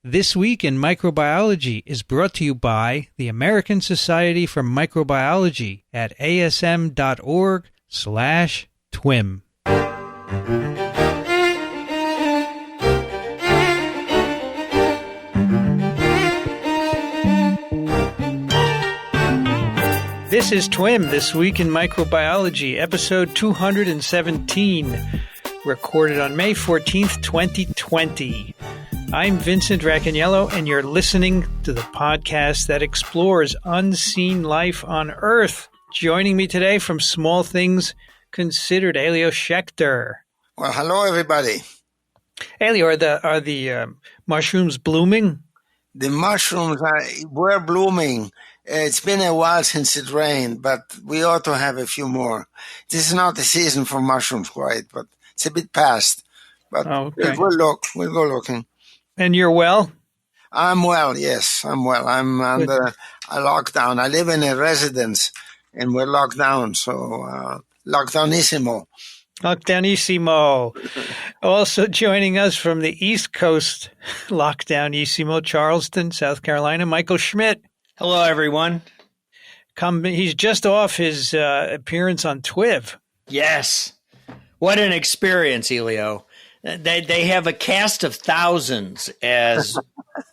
This Week in Microbiology is brought to you by the American Society for Microbiology at asm.org/TWiM. This is TWiM, This Week in Microbiology, episode 217, recorded on May 14th, 2020. I'm Vincent Racaniello, and you're listening to the podcast that explores unseen life on Earth. Joining me today from Small Things Considered, Elio Schaechter. Well, hello, everybody. Elio, are the mushrooms blooming? The mushrooms were blooming. It's been a while since it rained, but we ought to have a few more. This is not the season for mushrooms quite, but it's a bit past. But we'll go looking. And you're well? I'm well, yes, I'm well. I'm under a lockdown. I live in a residence, and we're locked down, so lockdownissimo. Lockdownissimo. Also joining us from the East Coast, lockdownissimo, Charleston, South Carolina, Michael Schmidt. Hello, everyone. He's just off his appearance on TWiM. Yes. What an experience, Elio. They have a cast of thousands as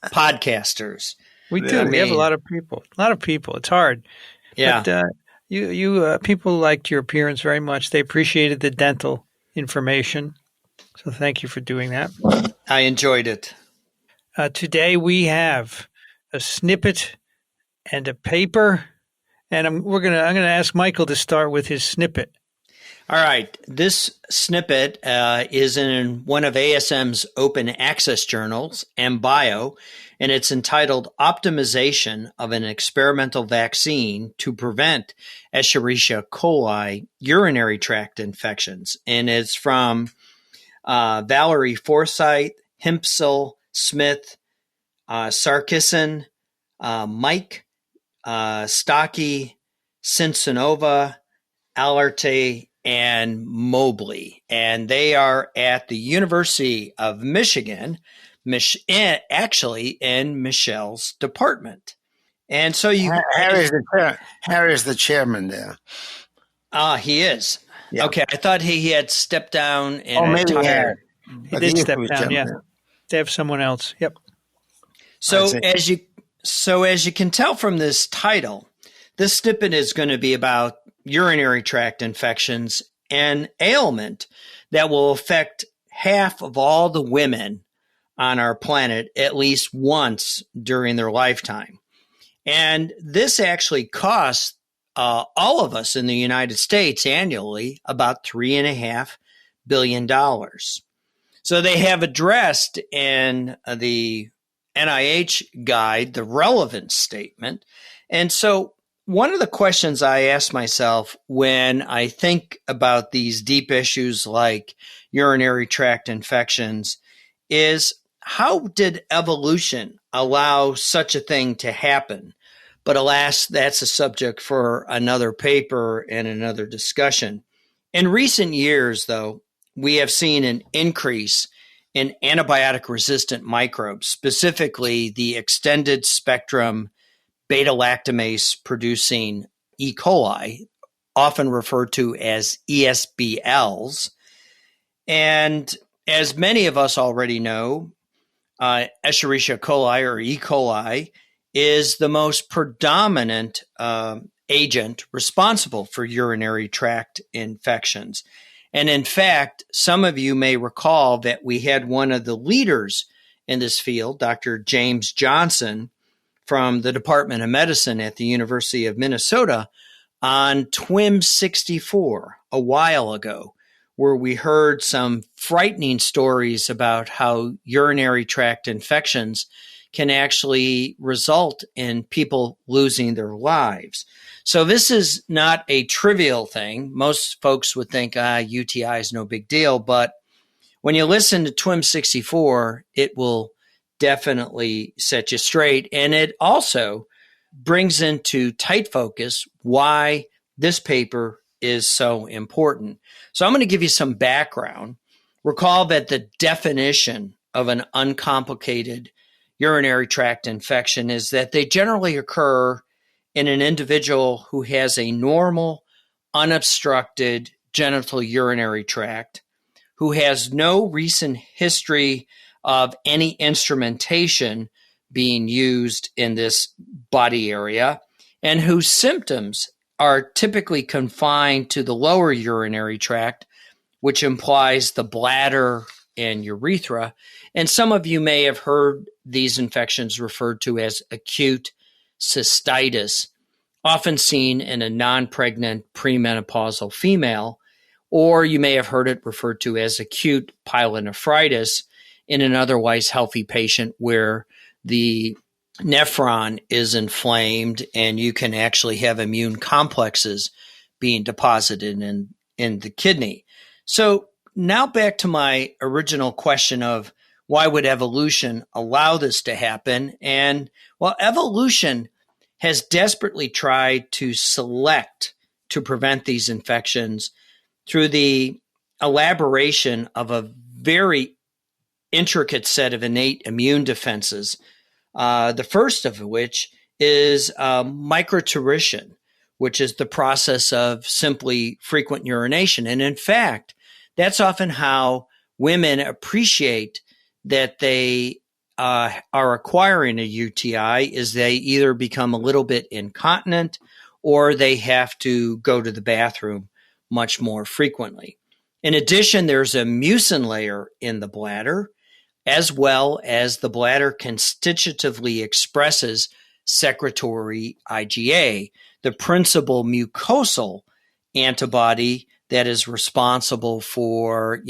podcasters. We do. We have a lot of people. It's hard. Yeah. But you people liked your appearance very much. They appreciated the dental information. So thank you for doing that. I enjoyed it. Today we have a snippet and a paper, and I'm gonna ask Michael to start with his snippet. All right. This snippet is in one of ASM's open access journals, MBio, and it's entitled Optimization of an Experimental Vaccine to Prevent Escherichia coli Urinary Tract Infections. And it's from Valerie Forsyth, Himpsel, Smith, Sarkisson, Mike, Stocky, Sinsanova, Alerte, and Mobley, and they are at the University of Michigan, actually in Michelle's department. And so Harry's the chairman there. He is. Yeah. Okay, I thought he had stepped down and maybe retired. He did step down. Yeah, they have someone else. Yep. So as you can tell from this title, this snippet is going to be about urinary tract infections, an ailment that will affect half of all the women on our planet at least once during their lifetime. And this actually costs all of us in the United States annually about $3.5 billion. So they have addressed in the NIH guide the relevance statement. And so one of the questions I ask myself when I think about these deep issues like urinary tract infections is, how did evolution allow such a thing to happen? But alas, that's a subject for another paper and another discussion. In recent years, though, we have seen an increase in antibiotic-resistant microbes, specifically the extended spectrum beta-lactamase producing E. coli, often referred to as ESBLs. And as many of us already know, Escherichia coli or E. coli is the most predominant agent responsible for urinary tract infections. And in fact, some of you may recall that we had one of the leaders in this field, Dr. James Johnson, from the Department of Medicine at the University of Minnesota on TWiM 64 a while ago, where we heard some frightening stories about how urinary tract infections can actually result in people losing their lives. So this is not a trivial thing. Most folks would think, UTI is no big deal, but when you listen to TWiM 64, it will definitely set you straight. And it also brings into tight focus why this paper is so important. So I'm going to give you some background. Recall that the definition of an uncomplicated urinary tract infection is that they generally occur in an individual who has a normal, unobstructed genital urinary tract, who has no recent history of any instrumentation being used in this body area, and whose symptoms are typically confined to the lower urinary tract, which implies the bladder and urethra. And some of you may have heard these infections referred to as acute cystitis, often seen in a non-pregnant premenopausal female, or you may have heard it referred to as acute pyelonephritis in an otherwise healthy patient where the nephron is inflamed and you can actually have immune complexes being deposited in the kidney. So now back to my original question of why would evolution allow this to happen? And well, evolution has desperately tried to select to prevent these infections through the elaboration of a very intricate set of innate immune defenses, the first of which is microturation, which is the process of simply frequent urination. And in fact, that's often how women appreciate that they are acquiring a UTI, is they either become a little bit incontinent or they have to go to the bathroom much more frequently. In addition, there's a mucin layer in the bladder, as well as the bladder constitutively expresses secretory IgA, the principal mucosal antibody that is responsible for,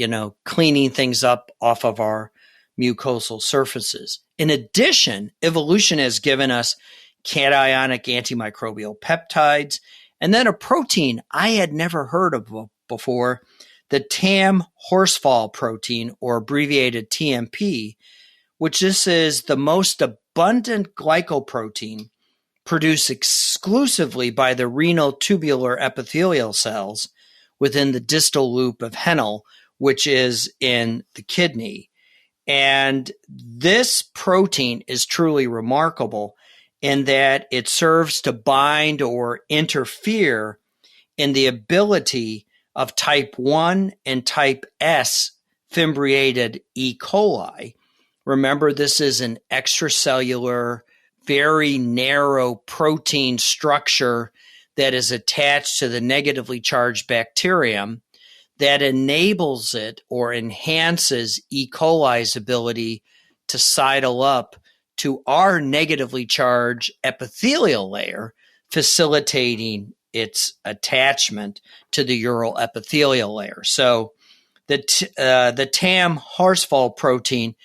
cleaning things up off of our mucosal surfaces. In addition, evolution has given us cationic antimicrobial peptides, and then a protein I had never heard of before, the TAM horsefall protein, or abbreviated TMP, which this is the most abundant glycoprotein produced exclusively by the renal tubular epithelial cells within the distal loop of Henle, which is in the kidney. And this protein is truly remarkable in that it serves to bind or interfere in the ability of type 1 and type S fimbriated E. coli. Remember, this is an extracellular, very narrow protein structure that is attached to the negatively charged bacterium that enables it or enhances E. coli's ability to sidle up to our negatively charged epithelial layer, facilitating its attachment to the ural epithelial layer. So the TAM horsefall protein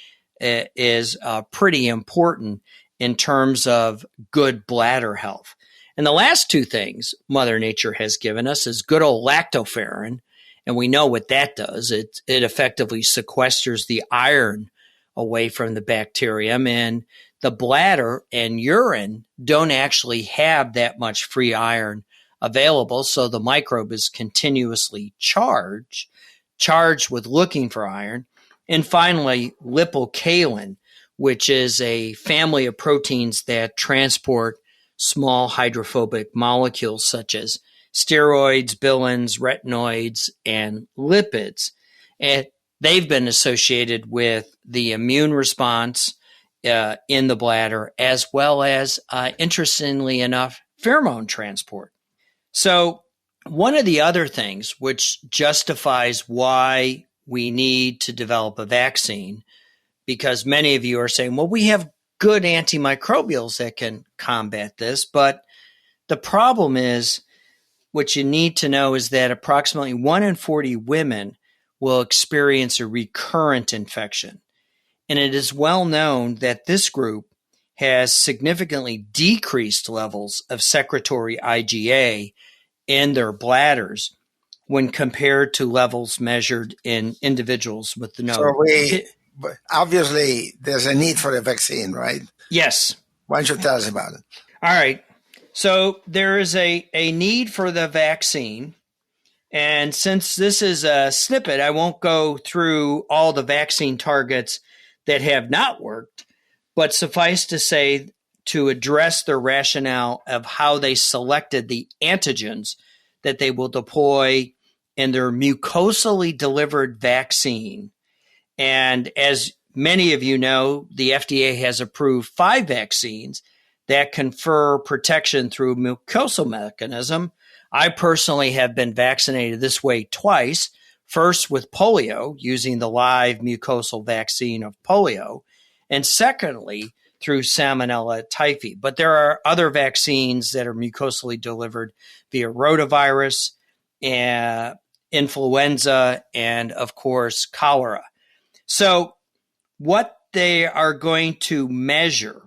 is pretty important in terms of good bladder health. And the last two things Mother Nature has given us is good old lactoferrin, and we know what that does. It effectively sequesters the iron away from the bacterium, and the bladder and urine don't actually have that much free iron available, so the microbe is continuously charged with looking for iron. And finally, lipocalin, which is a family of proteins that transport small hydrophobic molecules such as steroids, bilins, retinoids, and lipids. And they've been associated with the immune response in the bladder, as well as, interestingly enough, pheromone transport. So one of the other things which justifies why we need to develop a vaccine, because many of you are saying, well, we have good antimicrobials that can combat this, but the problem is, what you need to know is that approximately 1 in 40 women will experience a recurrent infection. And it is well known that this group has significantly decreased levels of secretory IgA in their bladders when compared to levels measured in individuals with no. So obviously there's a need for a vaccine, right? Yes. Why don't you tell us about it? All right. So there is a need for the vaccine. And since this is a snippet, I won't go through all the vaccine targets that have not worked. But suffice to say, to address their rationale of how they selected the antigens that they will deploy in their mucosally delivered vaccine. And as many of you know, the FDA has approved 5 vaccines that confer protection through mucosal mechanism. I personally have been vaccinated this way twice, first with polio, using the live mucosal vaccine of polio, and secondly, through Salmonella typhi. But there are other vaccines that are mucosally delivered via rotavirus, influenza, and of course, cholera. So what they are going to measure,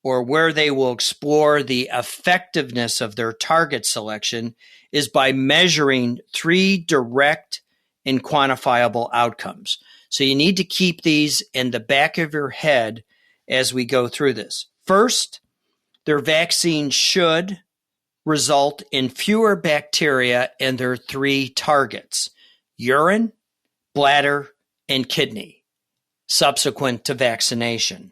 or where they will explore the effectiveness of their target selection, is by measuring 3 direct and quantifiable outcomes. So you need to keep these in the back of your head as we go through this. First, their vaccine should result in fewer bacteria in their 3 targets: urine, bladder, and kidney, subsequent to vaccination.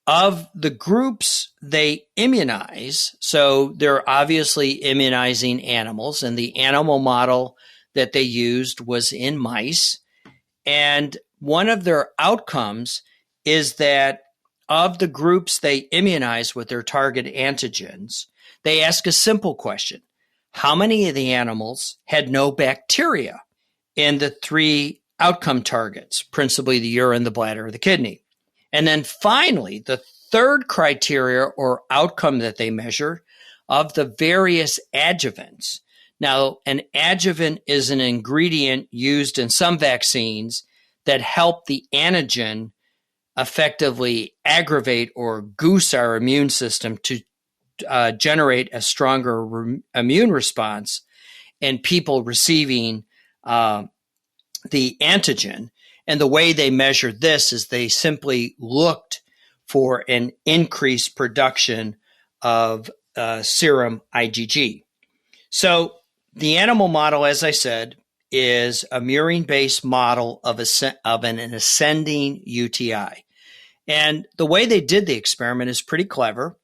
Of the groups they immunize, so they're obviously immunizing animals, and the animal model that they used was in mice. And one of their outcomes is that of the groups they immunize with their target antigens, they ask a simple question: how many of the animals had no bacteria in the 3 outcome targets, principally the urine, the bladder, or the kidney? And then finally, the third criteria or outcome that they measure of the various adjuvants. Now, an adjuvant is an ingredient used in some vaccines that help the antigen effectively aggravate or goose our immune system to generate a stronger immune response in people receiving the antigen. And the way they measured this is they simply looked for an increased production of serum IgG. So the animal model, as I said, is a murine-based model of an ascending UTI. And the way they did the experiment is pretty clever.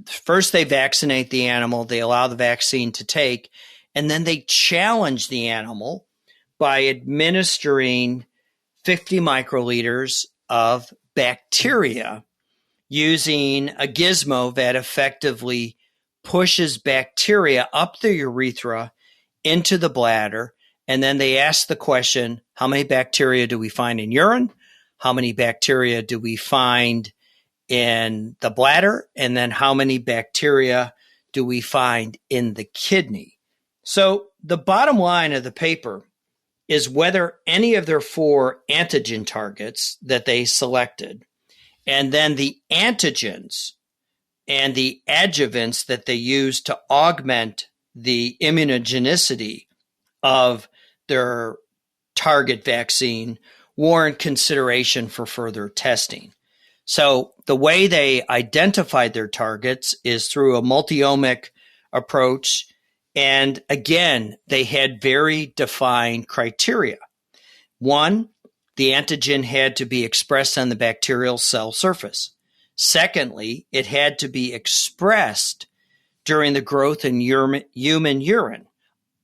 First, they vaccinate the animal, they allow the vaccine to take, and then they challenge the animal by administering 50 microliters of bacteria using a gizmo that effectively pushes bacteria up the urethra into the bladder. And then they ask the question, how many bacteria do we find in urine? How many bacteria do we find in the bladder? And then how many bacteria do we find in the kidney? So the bottom line of the paper is whether any of their 4 antigen targets that they selected, and then the antigens and the adjuvants that they used to augment the immunogenicity of their target vaccine, warrant consideration for further testing. So the way they identified their targets is through a multi-omic approach. And again, they had very defined criteria. 1, the antigen had to be expressed on the bacterial cell surface. Secondly, it had to be expressed during the growth in human urine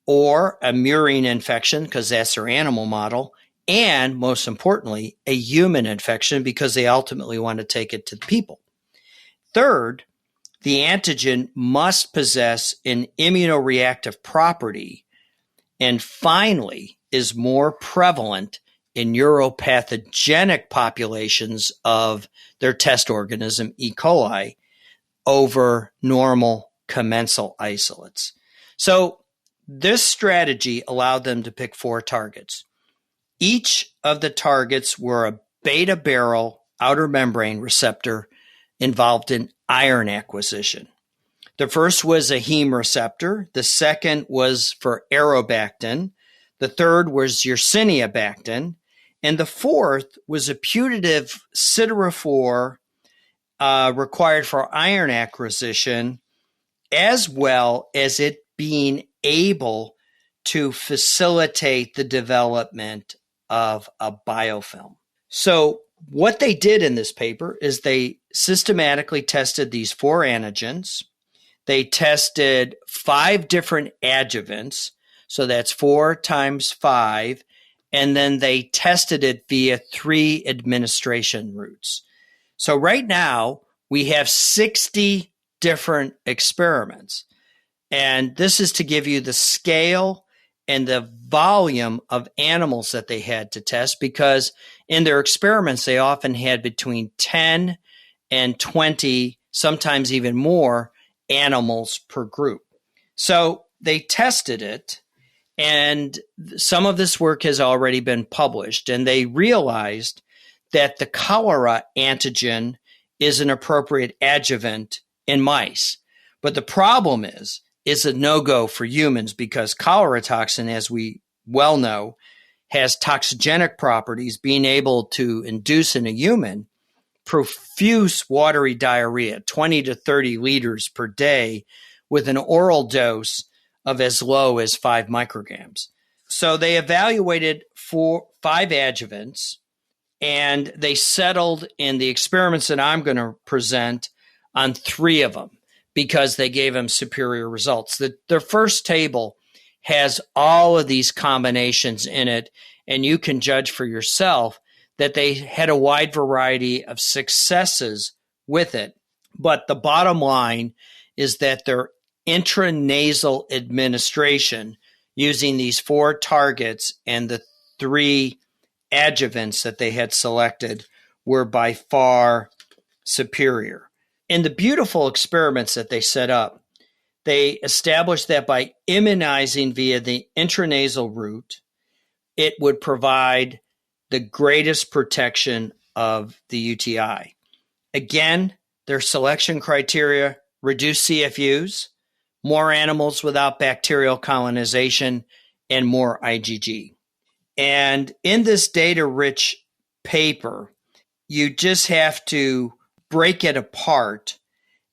or a murine infection, because that's their animal model, and most importantly, a human infection, because they ultimately want to take it to the people. Third, the antigen must possess an immunoreactive property, and finally, is more prevalent in neuropathogenic populations of their test organism, E. coli, over normal commensal isolates. So this strategy allowed them to pick 4 targets. Each of the targets were a beta barrel outer membrane receptor involved in iron acquisition. The first was a heme receptor. The second was for aerobactin. The third was Yersinia bactin. And the fourth was a putative siderophore required for iron acquisition, as well as it being able to facilitate the development of a biofilm. So what they did in this paper is they systematically tested these 4 antigens. They tested 5 different adjuvants. So that's 4 times 5. And then they tested it via 3 administration routes. So right now we have 60 different experiments. And this is to give you the scale and the volume of animals that they had to test, because in their experiments, they often had between 10 and 20, sometimes even more, animals per group. So they tested it, and some of this work has already been published, and they realized that the cholera antigen is an appropriate adjuvant in mice. But the problem is a no-go for humans, because cholera toxin, as we well know, has toxigenic properties, being able to induce in a human profuse watery diarrhea, 20 to 30 liters per day, with an oral dose of as low as 5 micrograms. So they evaluated 5 adjuvants, and they settled in the experiments that I'm going to present on 3 of them, because they gave them superior results. Their first table has all of these combinations in it, and you can judge for yourself that they had a wide variety of successes with it. But the bottom line is that their intranasal administration using these 4 targets and the 3 adjuvants that they had selected were by far superior. In the beautiful experiments that they set up, they established that by immunizing via the intranasal route, it would provide the greatest protection of the UTI. Again, their selection criteria: reduced CFUs, more animals without bacterial colonization, and more IgG. And in this data-rich paper, you just have to break it apart,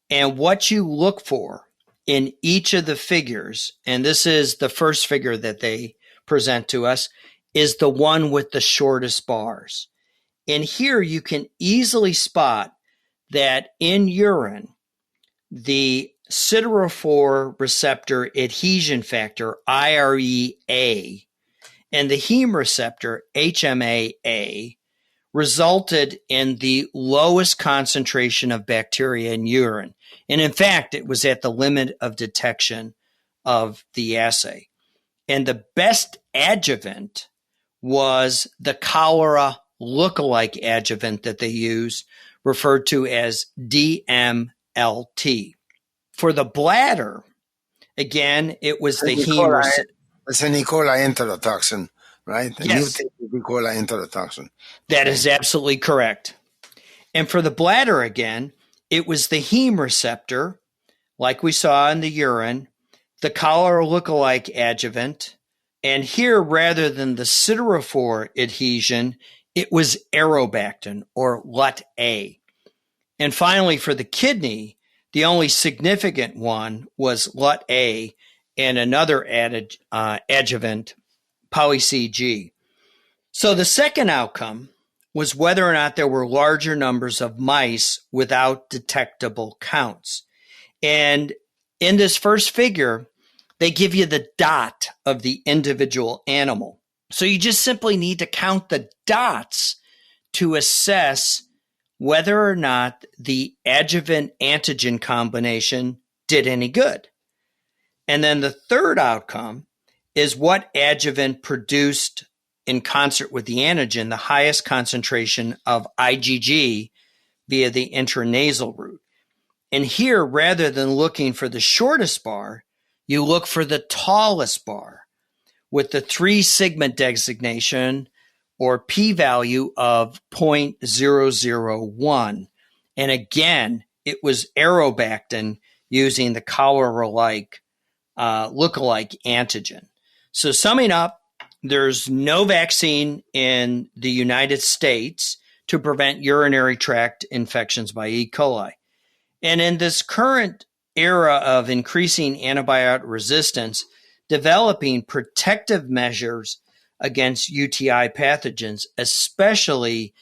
and what you look for in each of the figures, and this is the first figure that they present to us, is the one with the shortest bars. And here you can easily spot that in urine, the siderophore receptor adhesion factor, IREA, and the heme receptor, HMAA, resulted in the lowest concentration of bacteria in urine. And in fact, it was at the limit of detection of the assay. And the best adjuvant was the cholera lookalike adjuvant that they used, referred to as DMLT. For the bladder, again, it was the heme receptor. It's an E. coli enterotoxin, right? Yes. E. coli enterotoxin. That is absolutely correct. And for the bladder, again, it was the heme receptor, like we saw in the urine, the cholera lookalike adjuvant, and here, rather than the siderophore adhesion, it was Aerobactin, or LUT-A. And finally, for the kidney, the only significant one was LUT-A and another adjuvant, poly-CG. So the second outcome was whether or not there were larger numbers of mice without detectable counts. And in this first figure, they give you the dot of the individual animal. So you just simply need to count the dots to assess whether or not the adjuvant antigen combination did any good. And then the third outcome is what adjuvant produced, in concert with the antigen, the highest concentration of IgG via the intranasal route. And here, rather than looking for the shortest bar, you look for the tallest bar with the 3 sigma designation, or p-value of 0.001. And again, it was Aerobactin using the cholera-like lookalike antigen. So summing up, there's no vaccine in the United States to prevent urinary tract infections by E. coli. And in this current era of increasing antibiotic resistance, developing protective measures against UTI pathogens, especially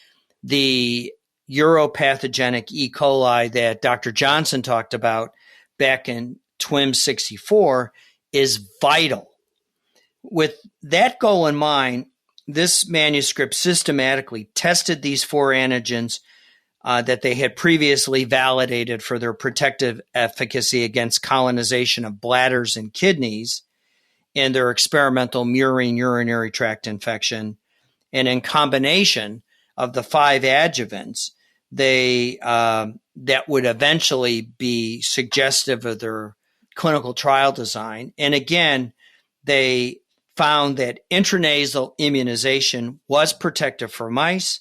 the uropathogenic E. coli that Dr. Johnson talked about back in TWiM 64 is vital. With that goal in mind, this manuscript systematically tested these 4 antigens that they had previously validated for their protective efficacy against colonization of bladders and kidneys in their experimental murine urinary tract infection. And in combination of the 5 adjuvants, that would eventually be suggestive of their clinical trial design. And again, they found that intranasal immunization was protective for mice,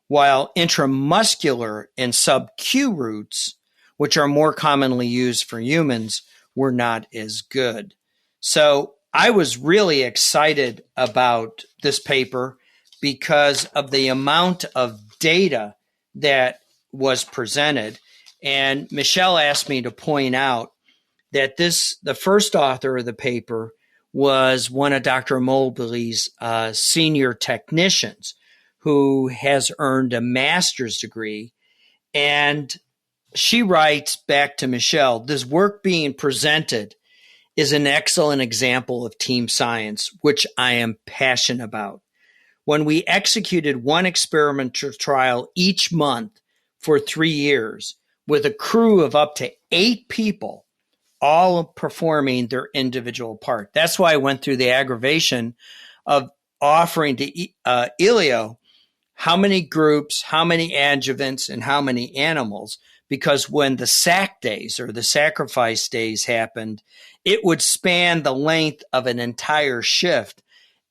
while intramuscular and sub-Q routes, which are more commonly used for humans, were not as good. So I was really excited about this paper because of the amount of data that was presented. And Michelle asked me to point out that the first author of the paper was one of Dr. Mobley's senior technicians, who has earned a master's degree. And she writes back to Michelle, this work being presented is an excellent example of team science, which I am passionate about. When we executed one experimental trial each month for 3 years with a crew of up to 8 people, all performing their individual part. That's why I went through the aggravation of offering to Elio how many groups, how many adjuvants, and how many animals, because when the sac days or the sacrifice days happened, it would span the length of an entire shift,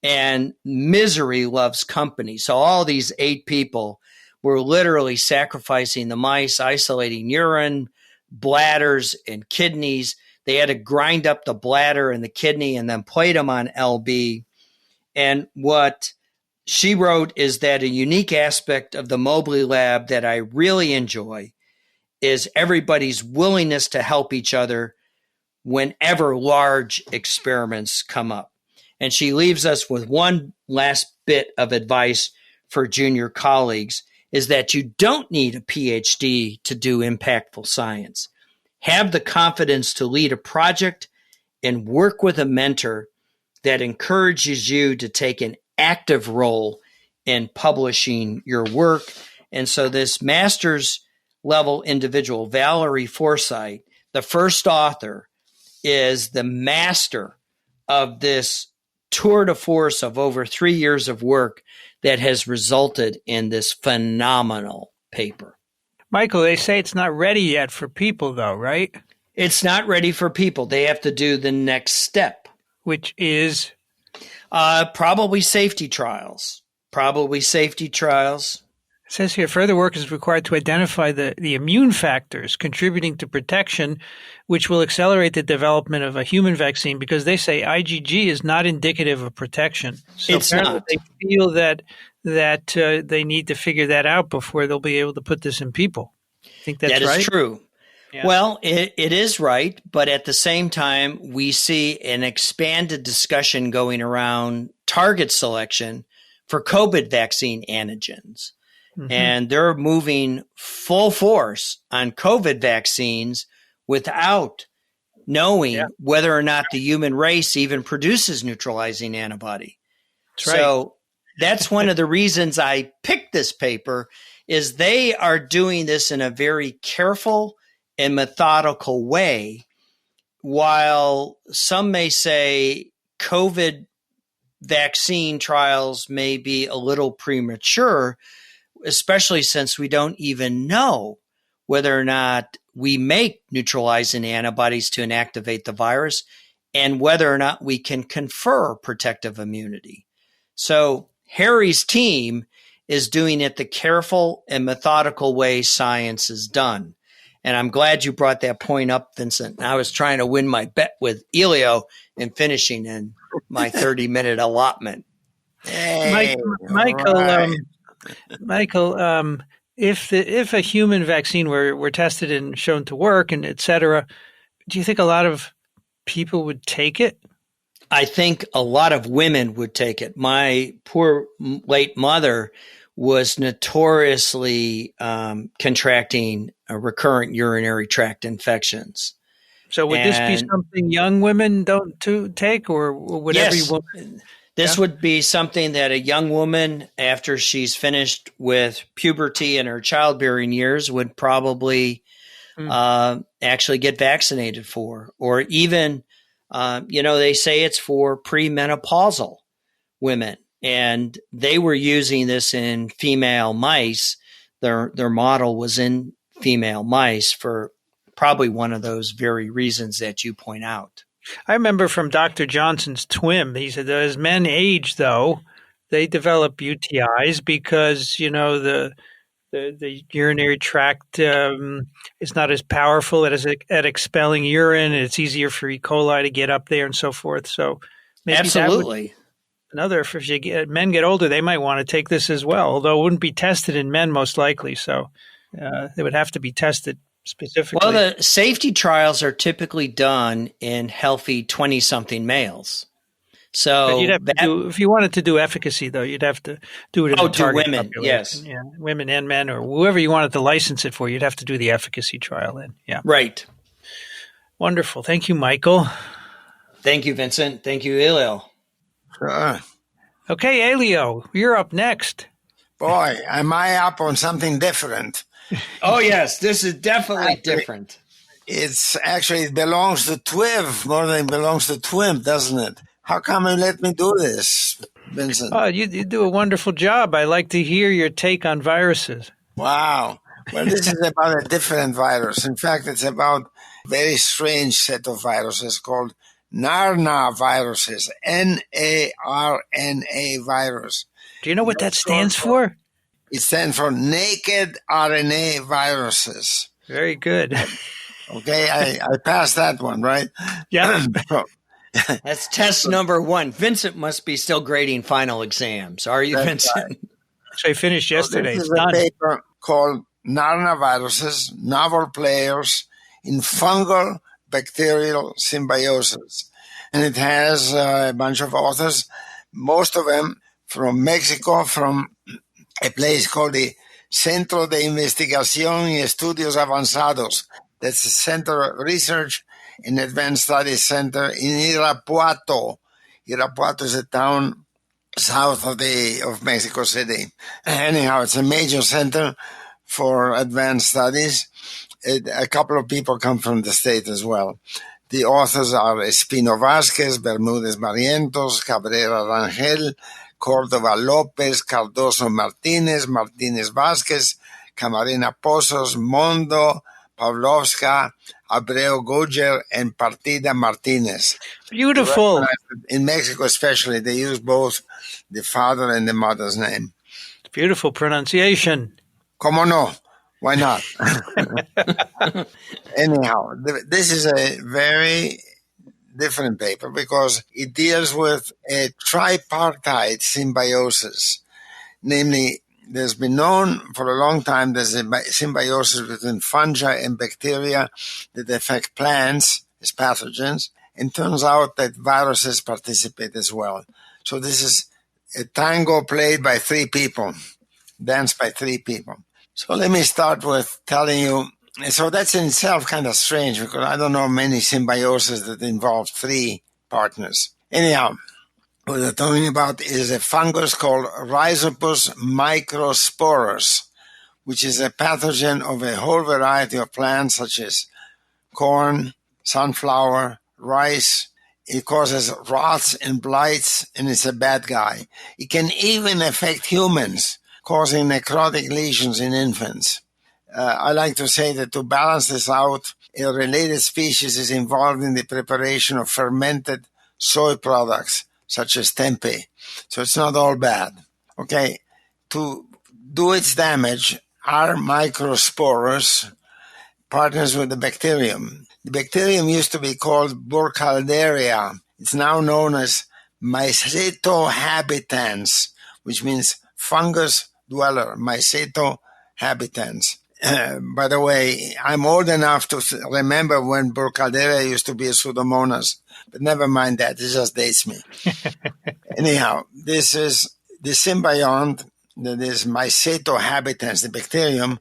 and misery loves company. So all these 8 people were literally sacrificing the mice, isolating urine, bladders, and kidneys. They had to grind up the bladder and the kidney and then plate them on LB. And what she wrote is that a unique aspect of the Mobley lab that I really enjoy is everybody's willingness to help each other whenever large experiments come up. And she leaves us with one last bit of advice for junior colleagues, is that you don't need a PhD to do impactful science. Have the confidence to lead a project and work with a mentor that encourages you to take an active role in publishing your work. And so this master's level individual, Valerie Forsythe, the first author, is the master of this tour de force of over 3 years of work that has resulted in this phenomenal paper. Michael, they say it's not ready yet for people, though, right? It's not ready for people. They have to do the next step. Which is? Probably safety trials. It says here, further work is required to identify the immune factors contributing to protection, which will accelerate the development of a human vaccine, because they say IgG is not indicative of protection. So it's not. They feel that they need to figure that out before they'll be able to put this in people. I think that's right. That is true. Yeah. Well, it is right, but at the same time, we see an expanded discussion going around target selection for COVID vaccine antigens. Mm-hmm. And they're moving full force on COVID vaccines without knowing whether or not the human race even produces neutralizing antibody. That's right. So that's one of the reasons I picked this paper, is they are doing this in a very careful and methodical way. While some may say COVID vaccine trials may be a little premature, especially since we don't even know whether or not we make neutralizing antibodies to inactivate the virus and whether or not we can confer protective immunity. So Harry's team is doing it the careful and methodical way science is done. And I'm glad you brought that point up, Vincent. I was trying to win my bet with Elio and finishing in my 30-minute allotment. Hey, Michael, if a human vaccine were tested and shown to work and et cetera, do you think a lot of people would take it? I think a lot of women would take it. My poor late mother was notoriously contracting recurrent urinary tract infections. So would this be something young women don't take, or would every woman? This would be something that a young woman, after she's finished with puberty and her childbearing years, would probably actually get vaccinated for. Or even, they say it's for premenopausal women. And they were using this in female mice. Their model was in female mice for probably one of those very reasons that you point out. I remember from Dr. Johnson's TWiM, he said that as men age, though, they develop UTIs because, the urinary tract is not as powerful at expelling urine. And it's easier for E. coli to get up there and so forth. So maybe absolutely. If men get older, they might want to take this as well, although it wouldn't be tested in men most likely. So they would have to be tested specifically. Well, the safety trials are typically done in healthy 20-something males. So but you'd have to if you wanted to do efficacy, though, you'd have to do it in the target women, population. yes. Yeah, women and men, or whoever you wanted to license it for, you'd have to do the efficacy trial in. Yeah. Right. Wonderful. Thank you, Michael. Thank you, Vincent. Thank you, Elio. Sure. Okay, Elio, you're up next. Boy, am I up on something different. Oh, yes, this is definitely different. It belongs to TWiM more than it belongs to TWiM, doesn't it? How come you let me do this, Vincent? Oh, you do a wonderful job. I like to hear your take on viruses. Wow. Well, this is about a different virus. In fact, it's about a very strange set of viruses called narnaviruses, N-A-R-N-A virus. Do you know what that stands for? It stands for naked RNA viruses. Very good. Okay, I passed that one, right? Yeah. That's test number 1. Vincent must be still grading final exams. Are you, Vincent? Right. So I finished yesterday. This is a paper called Narnaviruses, Novel Players in Fungal Bacterial Symbiosis. And it has a bunch of authors, most of them from Mexico, from a place called the Centro de Investigación y Estudios Avanzados. That's a Center of Research and Advanced Studies Center in Irapuato. Irapuato is a town south of Mexico City. Anyhow, it's a major center for advanced studies. A couple of people come from the state as well. The authors are Espino Vázquez, Bermúdez Barrientos, Cabrera Rangel, Córdoba López, Cardoso Martínez, Martínez Vázquez, Camarena Pozos, Mondo, Pavlovska, Abreu Goger, and Partida Martínez. Beautiful. In Mexico especially, they use both the father and the mother's name. Beautiful pronunciation. Como no? Why not? Anyhow, this is a very different paper because it deals with a tripartite symbiosis. Namely, there's been known for a long time there's a symbiosis between fungi and bacteria that affect plants as pathogens, and turns out that viruses participate as well. So this is a tango played by 3 people, danced by 3 people. So let me start with telling you, so that's in itself kind of strange because I don't know many symbioses that involve 3 partners. Anyhow, what we're talking about is a fungus called Rhizopus microsporus, which is a pathogen of a whole variety of plants such as corn, sunflower, rice. It causes rots and blights, and it's a bad guy. It can even affect humans, causing necrotic lesions in infants. I like to say that to balance this out, a related species is involved in the preparation of fermented soy products, such as tempeh. So it's not all bad. Okay, to do its damage, R. microsporus partners with the bacterium. The bacterium used to be called Burkhalderia. It's now known as Myceto habitans, which means fungus dweller, Myceto habitans. By the way, I'm old enough to remember when Burkhalderia used to be a Pseudomonas, but never mind that. It just dates me. Anyhow, this is the symbiont that is Myceto habitans, the bacterium,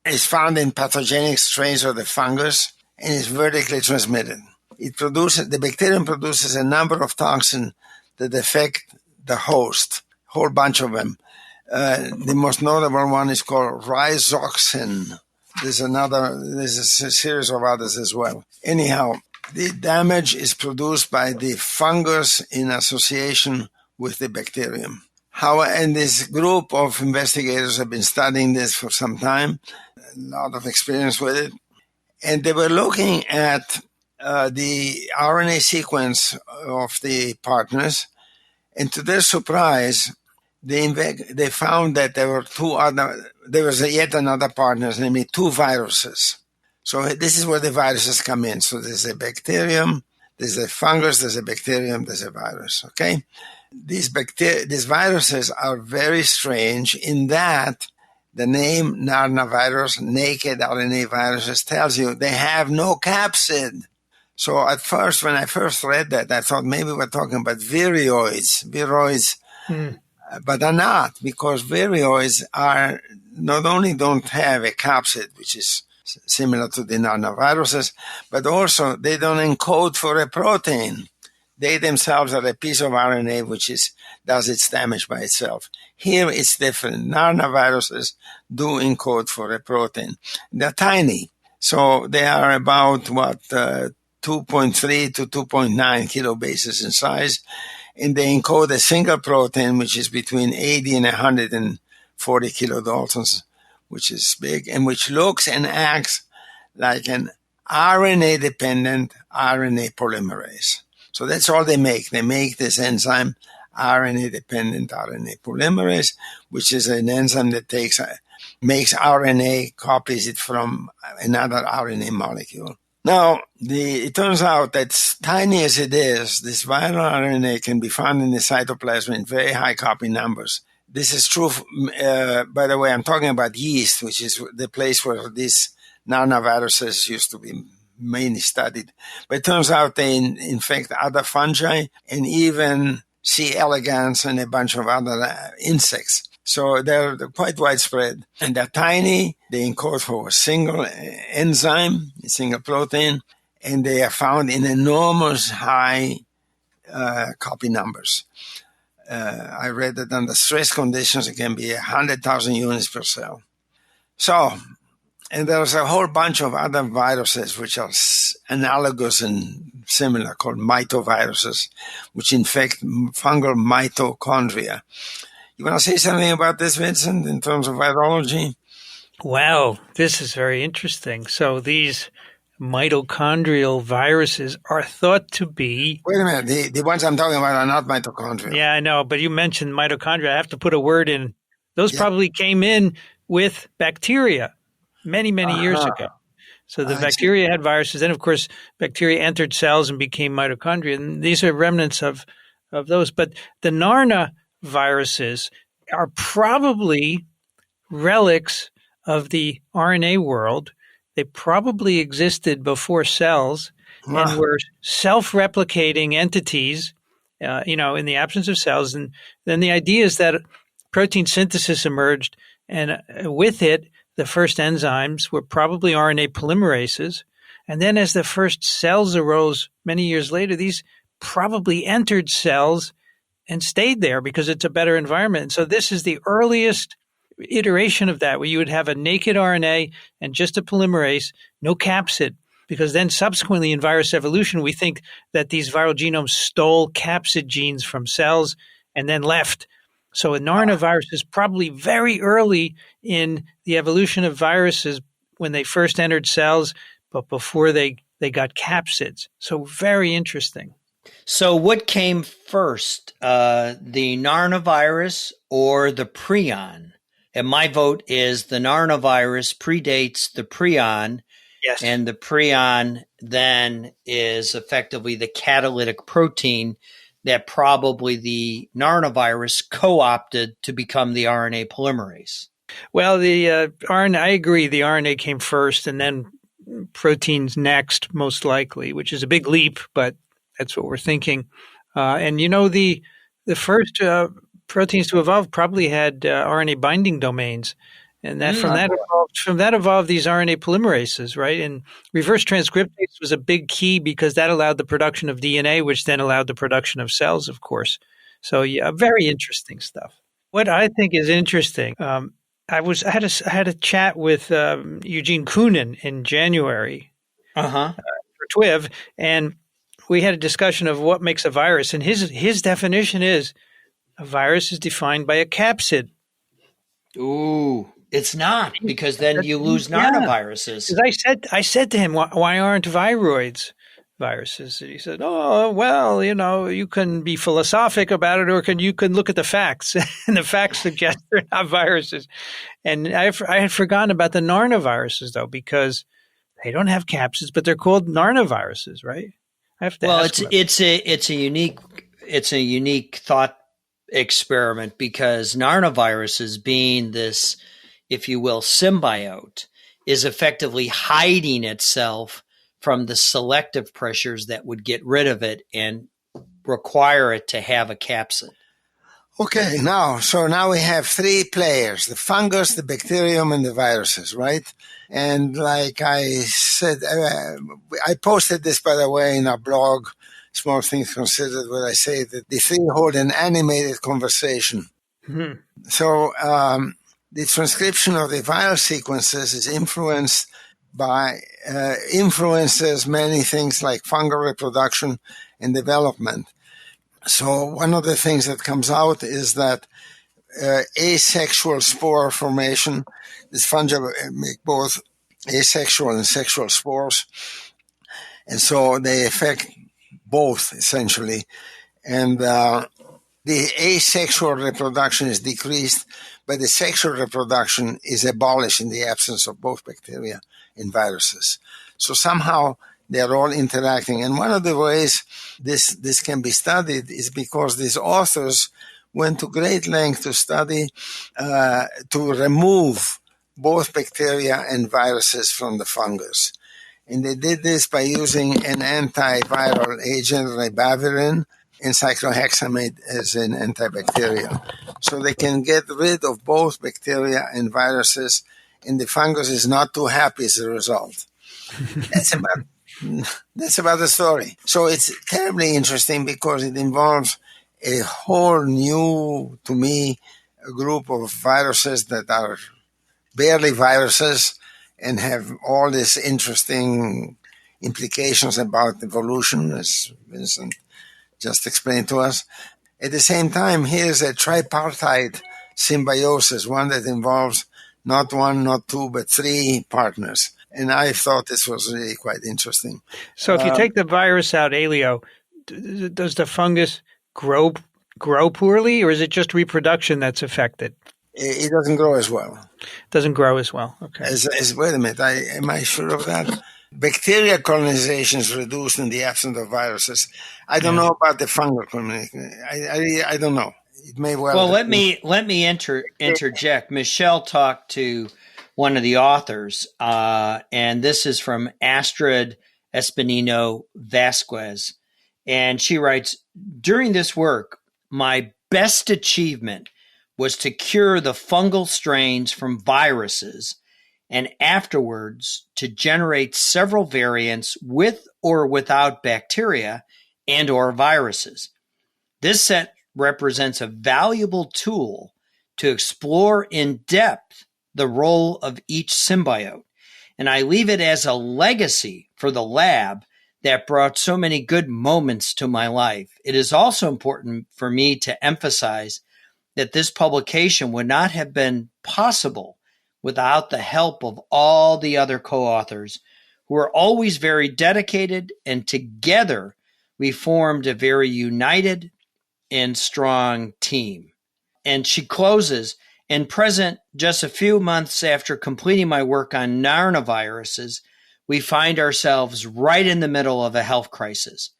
is found in pathogenic strains of the fungus and is vertically transmitted. The bacterium produces a number of toxins that affect the host, a whole bunch of them. The most notable one is called rhizoxin. There's a series of others as well. Anyhow, the damage is produced by the fungus in association with the bacterium. And this group of investigators have been studying this for some time, a lot of experience with it, and they were looking at the RNA sequence of the partners, and to their surprise, they found that there was yet another partners, namely 2 viruses. So this is where the viruses come in. So there's a bacterium, there's a fungus, there's a bacterium, there's a virus, okay? These viruses are very strange in that the name narnavirus, naked RNA viruses, tells you they have no capsid. So at first, when I first read that, I thought maybe we're talking about viroids, but they're not, because viroids are not only don't have a capsid, which is similar to the narnaviruses, but also they don't encode for a protein. They themselves are a piece of RNA which does its damage by itself. Here it's different. Narnaviruses do encode for a protein. They're tiny, so they are about 2.3 to 2.9 kilobases in size, and they encode a single protein which is between 80 and 140 kilodaltons, which is big, and which looks and acts like an RNA-dependent RNA polymerase. So that's all they make. They make this enzyme, RNA-dependent RNA polymerase, which is an enzyme that makes RNA, copies it from another RNA molecule. Now, it turns out that tiny as it is, this viral RNA can be found in the cytoplasm in very high copy numbers. This is true, by the way, I'm talking about yeast, which is the place where these narnaviruses used to be mainly studied. But it turns out they infect other fungi and even C. elegans and a bunch of other insects. So they're quite widespread. And they're tiny. They encode for a single enzyme, a single protein, and they are found in enormous high copy numbers. I read that under stress conditions, it can be 100,000 units per cell. So, and there's a whole bunch of other viruses which are analogous and similar, called mitoviruses, which infect fungal mitochondria. You want to say something about this, Vincent, in terms of virology? Wow, this is very interesting. So these mitochondrial viruses are thought to be... Wait a minute. The ones I'm talking about are not mitochondrial. Yeah, I know, but you mentioned mitochondria. I have to put a word in. Those probably came in with bacteria many, many years ago. So the bacteria had viruses. Then, of course, bacteria entered cells and became mitochondria. And these are remnants of those. But the narna viruses are probably relics of the RNA world. They probably existed before cells and were self-replicating entities, in the absence of cells. And then the idea is that protein synthesis emerged, and with it, the first enzymes were probably RNA polymerases. And then as the first cells arose many years later, these probably entered cells and stayed there because it's a better environment. And so this is the earliest iteration of that, where you would have a naked RNA and just a polymerase, no capsid, because then subsequently in virus evolution, we think that these viral genomes stole capsid genes from cells and then left. So a narnavirus is probably very early in the evolution of viruses when they first entered cells, but before they got capsids. So very interesting. So what came first, the narnavirus or the prion? And my vote is the narnavirus predates the prion. Yes. And the prion then is effectively the catalytic protein that probably the narnavirus co-opted to become the RNA polymerase. Well, the RNA, I agree, the RNA came first and then proteins next, most likely, which is a big leap, but that's what we're thinking. And the first proteins to evolve probably had RNA binding domains. And that from that evolved these RNA polymerases, right? And reverse transcriptase was a big key because that allowed the production of DNA, which then allowed the production of cells, of course. So yeah, very interesting stuff. What I think is interesting, I had a chat with Eugene Koonin in January for TWiM, and we had a discussion of what makes a virus. And his definition is a virus is defined by a capsid. Ooh. It's not, because then you lose narnaviruses. I said to him, why aren't viroids viruses? And he said, oh, well, you can be philosophic about it, or you can look at the facts. And the facts suggest they're not viruses. And I had forgotten about the narnaviruses, though, because they don't have capsids, but they're called narnaviruses, right? I have to ask it's a unique thought experiment, because narnaviruses, being this, if you will, symbiote, is effectively hiding itself from the selective pressures that would get rid of it and require it to have a capsid. Okay, now we have three players: the fungus, the bacterium, and the viruses, right? And like I said, I posted this, by the way, in our blog, Small Things Considered, where I say that the three hold an animated conversation. Mm-hmm. So the transcription of the viral sequences is influences many things like fungal reproduction and development. So one of the things that comes out is that asexual spore formation, these fungi make both asexual and sexual spores, and so they affect both essentially. And the asexual reproduction is decreased, but the sexual reproduction is abolished in the absence of both bacteria and viruses. So somehow they're all interacting. And one of the ways this can be studied is because these authors went to great length to study, to remove both bacteria and viruses from the fungus. And they did this by using an antiviral agent, ribavirin, and cyclohexamide as an antibacterial. So they can get rid of both bacteria and viruses, and the fungus is not too happy as a result. That's about the story. So it's terribly interesting because it involves a whole new, to me, group of viruses that are barely viruses and have all these interesting implications about evolution, as Vincent just explained to us. At the same time, here's a tripartite symbiosis, one that involves not one, not two, but three partners. And I thought this was really quite interesting. So if you take the virus out, Elio, does the fungus grow poorly, or is it just reproduction that's affected? It doesn't grow as well. Doesn't grow as well. Okay. Wait a minute. Am I sure of that? Bacteria colonization is reduced in the absence of viruses. I don't know about the fungal colonization. I don't know. It may well. Well, let me interject. Michelle talked to one of the authors, and this is from Astrid Espinino Vasquez, and she writes, "During this work, my best achievement was to cure the fungal strains from viruses, and afterwards to generate several variants with or without bacteria and or viruses. This set represents a valuable tool to explore in depth the role of each symbiote, and I leave it as a legacy for the lab that brought so many good moments to my life. It is also important for me to emphasize that this publication would not have been possible without the help of all the other co-authors who are always very dedicated, and together we formed a very united and strong team." And she closes, "And present, just a few months after completing my work on narnaviruses, we find ourselves right in the middle of a health crisis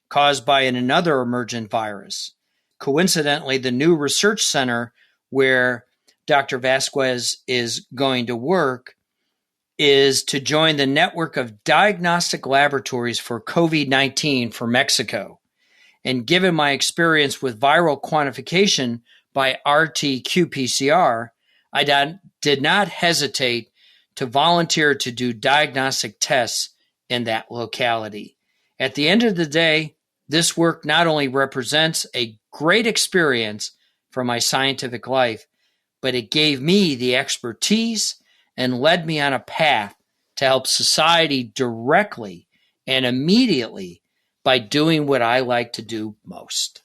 caused by another emergent virus. Coincidentally, the new research center where Dr. Vasquez is going to work is to join the network of diagnostic laboratories for COVID-19 for Mexico. And given my experience with viral quantification, by RT-qPCR, I did not hesitate to volunteer to do diagnostic tests in that locality. At the end of the day, this work not only represents a great experience for my scientific life, but it gave me the expertise and led me on a path to help society directly and immediately by doing what I like to do most.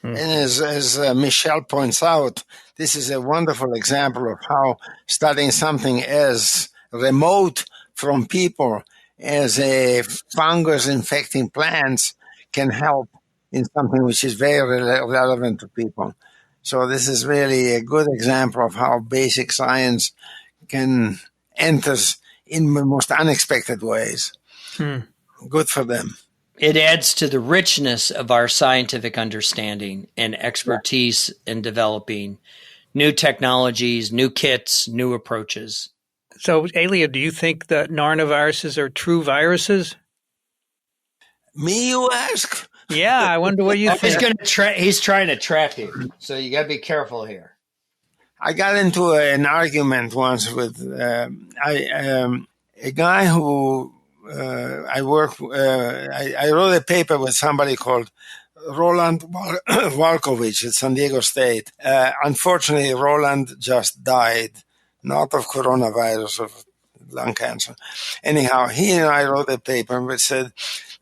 And as Michelle points out, this is a wonderful example of how studying something as remote from people as a fungus infecting plants can help in something which is very relevant to people. So this is really a good example of how basic science can enter in the most unexpected ways. Good for them. It adds to the richness of our scientific understanding and expertise in developing new technologies, new kits, new approaches. So, Elio, do you think that narnaviruses are true viruses? Me, you ask? Yeah, I wonder what you think. He's trying to trap you, so you got to be careful here. I got into an argument once with a guy who I wrote a paper with somebody called Roland Walkovich at San Diego State. Unfortunately, Roland just died, not of coronavirus, of lung cancer. Anyhow, he and I wrote a paper which said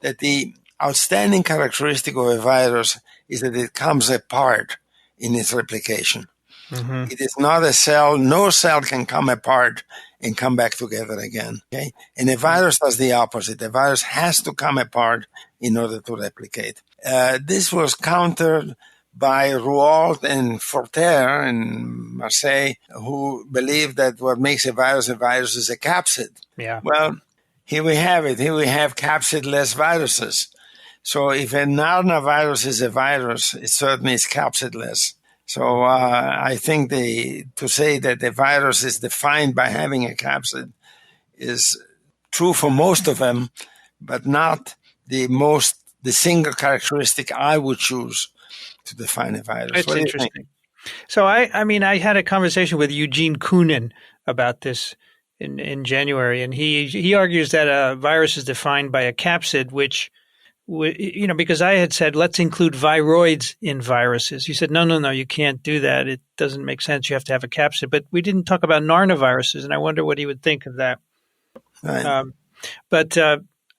that the outstanding characteristic of a virus is that it comes apart in its replication. Mm-hmm. It is not a cell. No cell can come apart and come back together again. Okay? And a virus does the opposite. A virus has to come apart in order to replicate. This was countered by Rouault and Forterre in Marseille, who believed that what makes a virus is a capsid. Yeah. Well, here we have it. Here we have capsid-less viruses. So if a narnavirus is a virus, it certainly is capsid-less. So I think to say that the virus is defined by having a capsid is true for most of them, but not the single characteristic I would choose to define a virus. That's interesting. So I had a conversation with Eugene Koonin about this in January, and he argues that a virus is defined by a capsid, which, because I had said, let's include viroids in viruses. He said, no, you can't do that. It doesn't make sense. You have to have a capsid. But we didn't talk about narnaviruses, and I wonder what he would think of that. Right.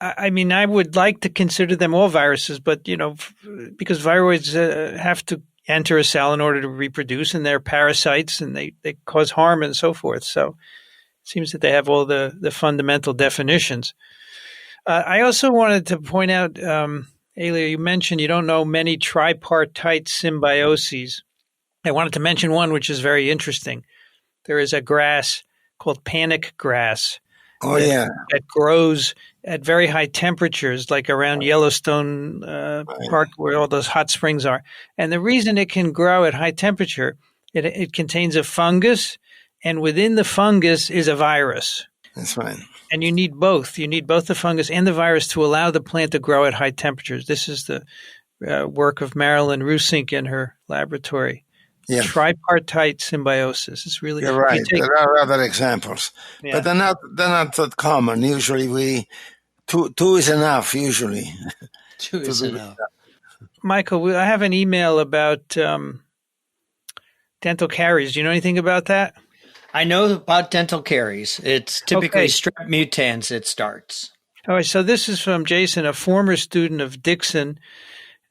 I would like to consider them all viruses, but, because viroids have to enter a cell in order to reproduce, and they're parasites, and they cause harm and so forth. So it seems that they have all the fundamental definitions. I also wanted to point out, Elio, you mentioned you don't know many tripartite symbioses. I wanted to mention one which is very interesting. There is a grass called panic grass. That grows at very high temperatures, like around Yellowstone Park, where all those hot springs are. And the reason it can grow at high temperature, it contains a fungus, and within the fungus is a virus. That's right. And you need both. You need both the fungus and the virus to allow the plant to grow at high temperatures. This is the work of Marilyn Rusink in her laboratory. Yeah. Tripartite symbiosis. It's really. You're right. There are other examples, but they're not that common. Usually, two is enough. Usually, two is enough. Michael, I have an email about dental caries. Do you know anything about that? I know about dental caries. It's typically strep mutans it starts. All right, so this is from Jason, a former student of Dixon.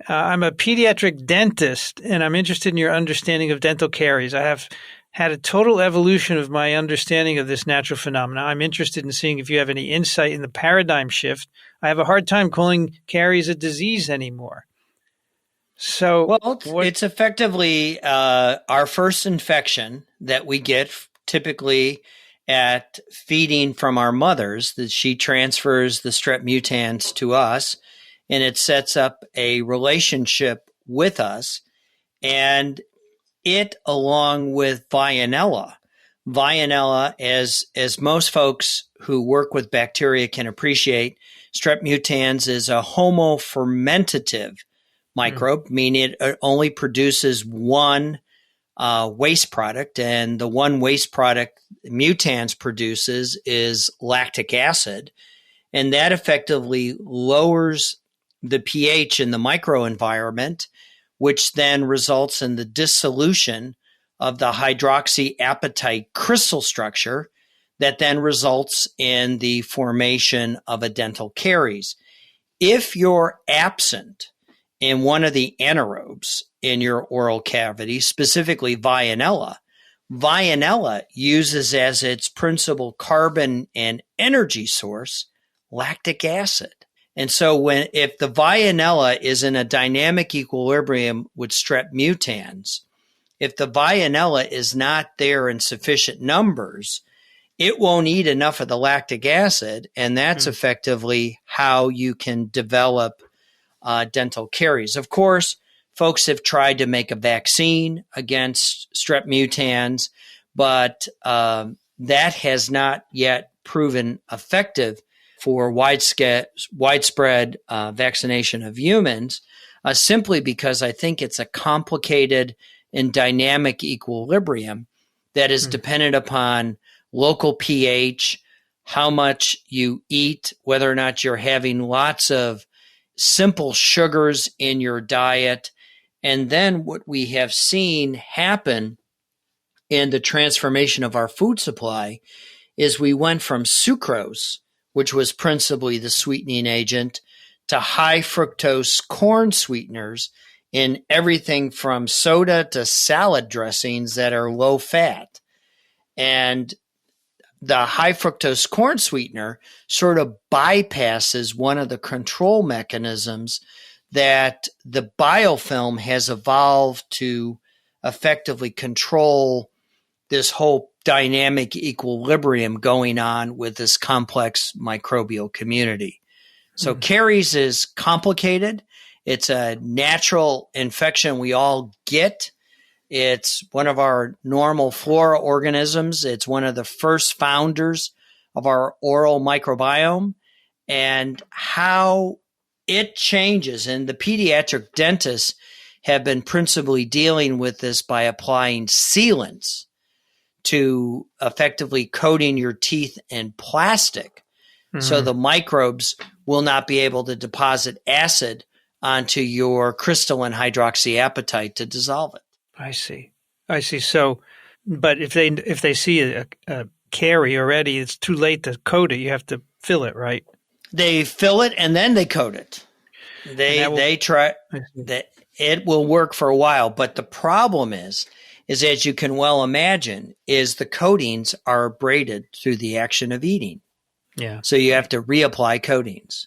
I'm a pediatric dentist, and I'm interested in your understanding of dental caries. I have had a total evolution of my understanding of this natural phenomenon. I'm interested in seeing if you have any insight in the paradigm shift. I have a hard time calling caries a disease anymore. So, it's effectively our first infection that we get typically at feeding from our mothers, that she transfers the strep mutans to us, and it sets up a relationship with us. And it, along with Vionella, as most folks who work with bacteria can appreciate, strep mutans is a homofermentative microbe, meaning it only produces one waste product, and the one waste product mutans produces is lactic acid, and that effectively lowers the pH in the microenvironment, which then results in the dissolution of the hydroxyapatite crystal structure that then results in the formation of a dental caries. If you're absent in one of the anaerobes in your oral cavity, specifically Vianella uses as its principal carbon and energy source lactic acid. And so if the Vianella is in a dynamic equilibrium with strep mutans, if the Vianella is not there in sufficient numbers, it won't eat enough of the lactic acid, and that's effectively how you can develop dental caries. Of course, folks have tried to make a vaccine against strep mutans, but that has not yet proven effective for widespread vaccination of humans, simply because I think it's a complicated and dynamic equilibrium that is dependent upon local pH, how much you eat, whether or not you're having lots of simple sugars in your diet. And then what we have seen happen in the transformation of our food supply is we went from sucrose, which was principally the sweetening agent, to high fructose corn sweeteners in everything from soda to salad dressings that are low fat. And the high fructose corn sweetener sort of bypasses one of the control mechanisms that the biofilm has evolved to effectively control this whole dynamic equilibrium going on with this complex microbial community. So caries is complicated. It's a natural infection we all get. It's one of our normal flora organisms. It's one of the first founders of our oral microbiome, and how it changes. And the pediatric dentists have been principally dealing with this by applying sealants to effectively coating your teeth in plastic so the microbes will not be able to deposit acid onto your crystalline hydroxyapatite to dissolve it. I see. So, but if they see a carie already, it's too late to coat it. You have to fill it, right? They fill it and then they coat it. They try that. It will work for a while, but the problem is as you can well imagine, is the coatings are abraded through the action of eating. Yeah. So you have to reapply coatings.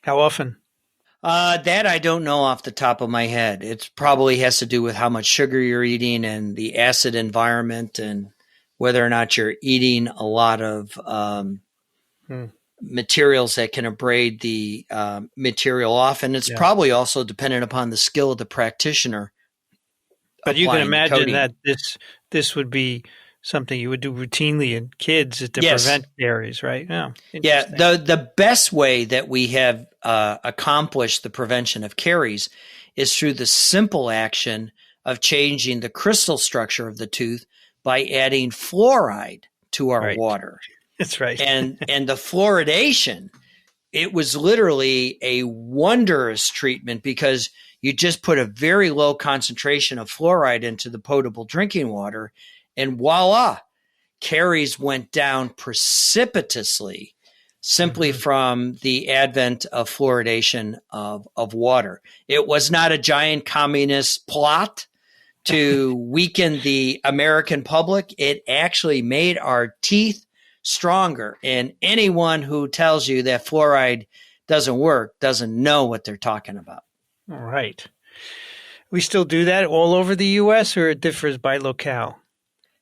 How often? That I don't know off the top of my head. It probably has to do with how much sugar you're eating and the acid environment, and whether or not you're eating a lot of materials that can abrade the material off. And it's probably also dependent upon the skill of the practitioner. But you can imagine that this would be something you would do routinely in kids to prevent caries, right? Oh, yeah. The best way that we have accomplished the prevention of caries is through the simple action of changing the crystal structure of the tooth by adding fluoride to our water. That's right. and the fluoridation, it was literally a wondrous treatment, because you just put a very low concentration of fluoride into the potable drinking water, and voila, caries went down precipitously simply from the advent of fluoridation of water. It was not a giant communist plot to weaken the American public. It actually made our teeth stronger. And anyone who tells you that fluoride doesn't work doesn't know what they're talking about. All right. We still do that all over the U.S., or it differs by locale?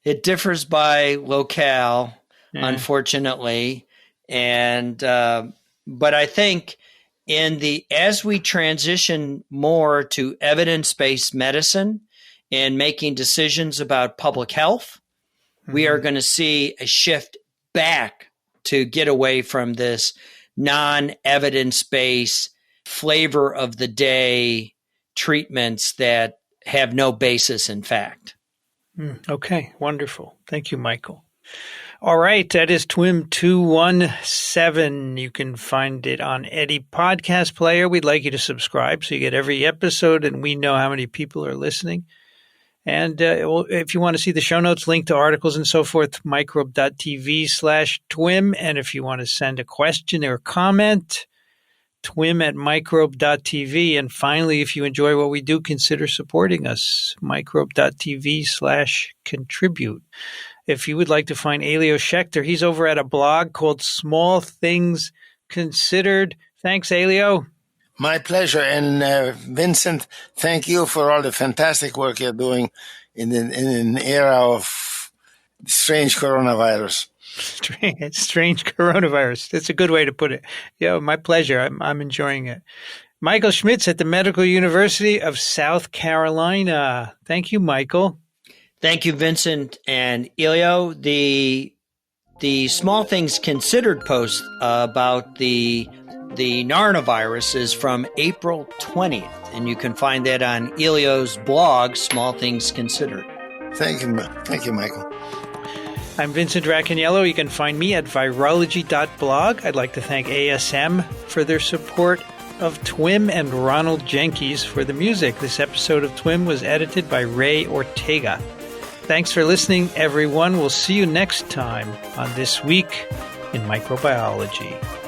It differs by locale, unfortunately. And but I think as we transition more to evidence-based medicine and making decisions about public health, we are going to see a shift back to get away from this non-evidence-based flavor of the day treatments that have no basis in fact. Okay, wonderful. Thank you, Michael. All right, that is TWiM 217. You can find it on any podcast player. We'd like you to subscribe so you get every episode and we know how many people are listening. And if you want to see the show notes, link to articles and so forth, microbe.tv/TWiM. And if you want to send a question or comment, TWiM@microbe.tv. And finally, if you enjoy what we do, consider supporting us, microbe.tv/contribute. If you would like to find Elio Schaechter, he's over at a blog called Small Things Considered. Thanks, Elio. My pleasure. And Vincent, thank you for all the fantastic work you're doing in an era of strange coronavirus. Strange coronavirus. That's a good way to put it. Yeah, my pleasure. I'm enjoying it. Michael Schmidt at the Medical University of South Carolina. Thank you, Michael. Thank you, Vincent and Elio. The Small Things Considered post about the narnavirus is from April 20th, and you can find that on Elio's blog, Small Things Considered. Thank you, Michael. I'm Vincent Racaniello. You can find me at virology.blog. I'd like to thank ASM for their support of TWiM and Ronald Jenkins for the music. This episode of TWiM was edited by Ray Ortega. Thanks for listening, everyone. We'll see you next time on This Week in Microbiology.